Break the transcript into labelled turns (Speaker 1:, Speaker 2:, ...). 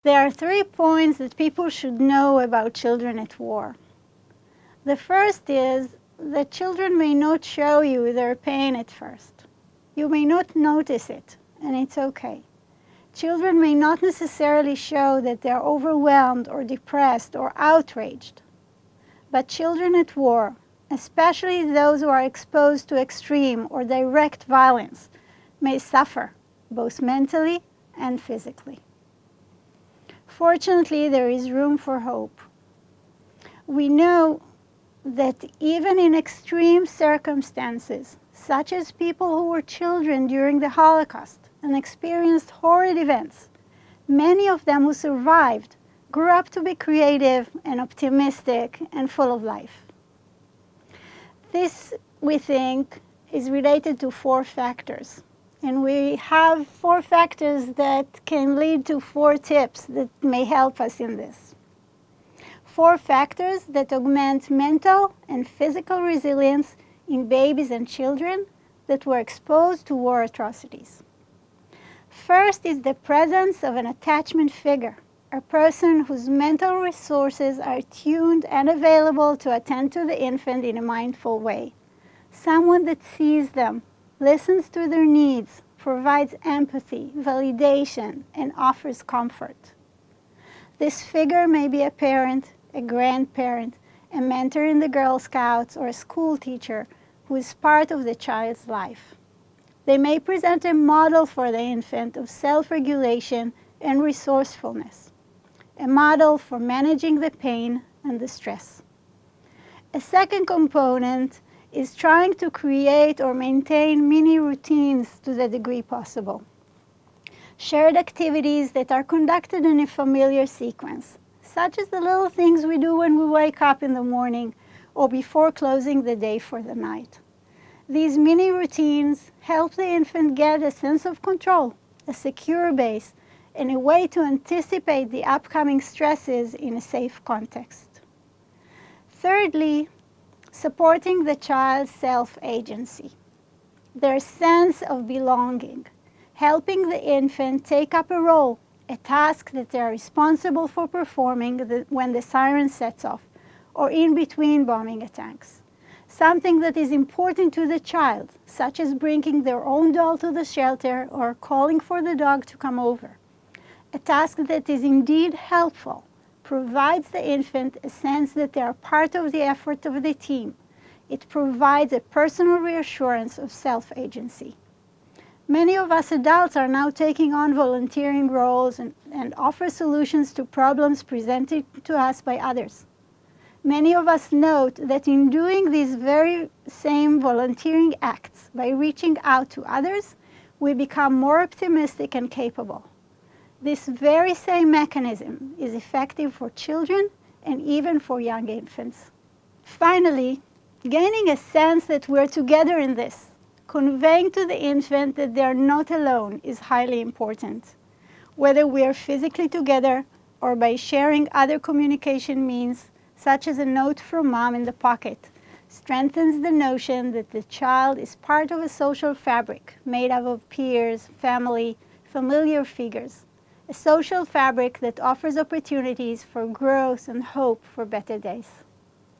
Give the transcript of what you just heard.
Speaker 1: There are 3 points that people should know about children at war. The first is that children may not show you their pain at first. You may not notice it, and it's okay. Children may not necessarily show that they're overwhelmed or depressed or outraged. But children at war, especially those who are exposed to extreme or direct violence, may suffer, both mentally and physically. Fortunately, there is room for hope. We know that even in extreme circumstances, such as people who were children during the Holocaust and experienced horrid events, many of them who survived grew up to be creative and optimistic and full of life. This, we think, is related to 4 factors. And we have 4 factors that can lead to 4 tips that may help us in this. 4 factors that augment mental and physical resilience in babies and children that were exposed to war atrocities. First is the presence of an attachment figure, a person whose mental resources are tuned and available to attend to the infant in a mindful way. Someone that sees them, listens to their needs, provides empathy, validation, and offers comfort. This figure may be a parent, a grandparent, a mentor in the Girl Scouts, or a school teacher who is part of the child's life. They may present a model for the infant of self-regulation and resourcefulness, a model for managing the pain and the stress. A second component is trying to create or maintain mini routines to the degree possible. Shared activities that are conducted in a familiar sequence, such as the little things we do when we wake up in the morning or before closing the day for the night. These mini routines help the infant get a sense of control, a secure base, and a way to anticipate the upcoming stresses in a safe context. Thirdly, supporting the child's self-agency, their sense of belonging, helping the infant take up a role, a task that they are responsible for performing when the siren sets off, or in between bombing attacks. Something that is important to the child, such as bringing their own doll to the shelter or calling for the dog to come over. A task that is indeed helpful, provides the infant a sense that they are part of the effort of the team. It provides a personal reassurance of self-agency. Many of us adults are now taking on volunteering roles and offer solutions to problems presented to us by others. Many of us note that in doing these very same volunteering acts, by reaching out to others, we become more optimistic and capable. This very same mechanism is effective for children and even for young infants. Finally, gaining a sense that we're together in this, conveying to the infant that they are not alone, is highly important. Whether we are physically together or by sharing other communication means, such as a note from mom in the pocket, strengthens the notion that the child is part of a social fabric made up of peers, family, familiar figures, a social fabric that offers opportunities for growth and hope for better days.